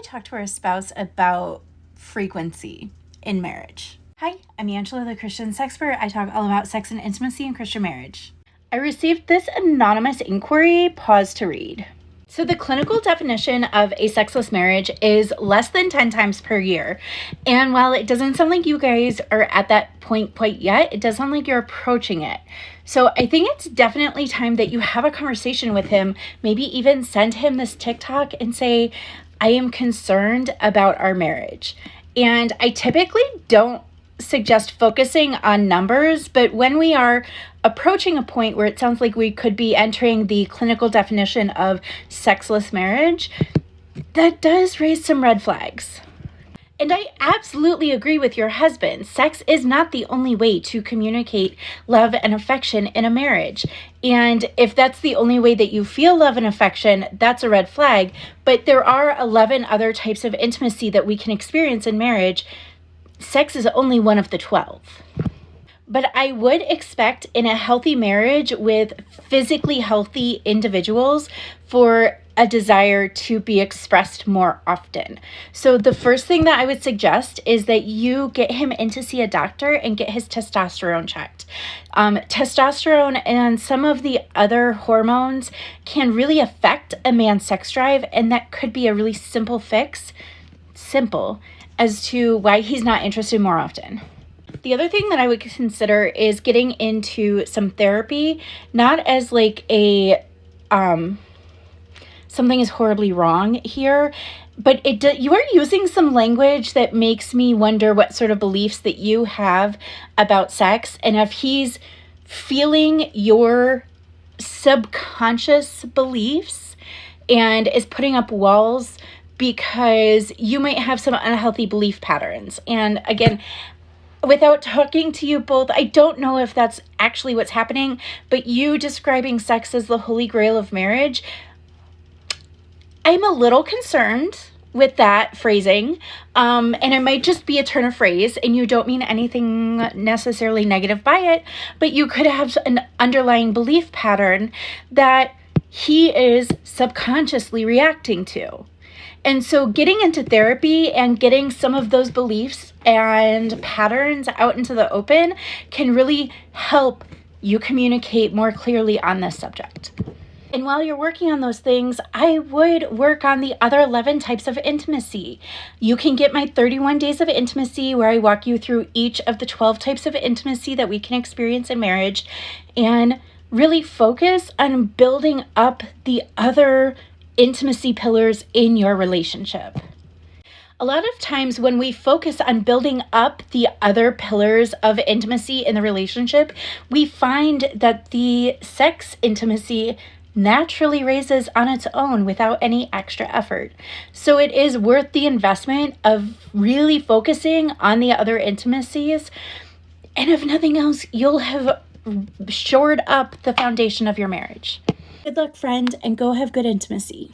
talk to our spouse about frequency in marriage? Hi, I'm Angela, the Christian Sexpert. I talk all about sex and intimacy in Christian marriage. I received this anonymous inquiry. Pause to read. So the clinical definition of a sexless marriage is less than 10 times per year. And while it doesn't sound like you guys are at that point quite yet, it does sound like you're approaching it. So I think it's definitely time that you have a conversation with him, maybe even send him this TikTok and say, I am concerned about our marriage. And I typically don't suggest focusing on numbers, but when we are approaching a point where it sounds like we could be entering the clinical definition of sexless marriage, that does raise some red flags. And I absolutely agree with your husband. Sex is not the only way to communicate love and affection in a marriage. And if that's the only way that you feel love and affection, that's a red flag. But there are 11 other types of intimacy that we can experience in marriage. Sex is only one of the 12. But I would expect in a healthy marriage with physically healthy individuals for a desire to be expressed more often. So the first thing that I would suggest is that you get him in to see a doctor and get his testosterone checked. Testosterone and some of the other hormones can really affect a man's sex drive, and that could be a really simple fix, as to why he's not interested more often. The other thing that I would consider is getting into some therapy, not as like a something is horribly wrong here, but you are using some language that makes me wonder what sort of beliefs that you have about sex, and if he's feeling your subconscious beliefs and is putting up walls because you might have some unhealthy belief patterns. And again, without talking to you both, I don't know if that's actually what's happening, but you describing sex as the holy grail of marriage, I'm a little concerned with that phrasing. And it might just be a turn of phrase and you don't mean anything necessarily negative by it, but you could have an underlying belief pattern that he is subconsciously reacting to. And so getting into therapy and getting some of those beliefs and patterns out into the open can really help you communicate more clearly on this subject. And while you're working on those things, I would work on the other 11 types of intimacy. You can get my 31 days of intimacy where I walk you through each of the 12 types of intimacy that we can experience in marriage and really focus on building up the other intimacy pillars in your relationship. A lot of times when we focus on building up the other pillars of intimacy in the relationship, we find that the sex intimacy naturally raises on its own without any extra effort. So it is worth the investment of really focusing on the other intimacies. And if nothing else, you'll have shored up the foundation of your marriage. Good luck, friend, and go have good intimacy.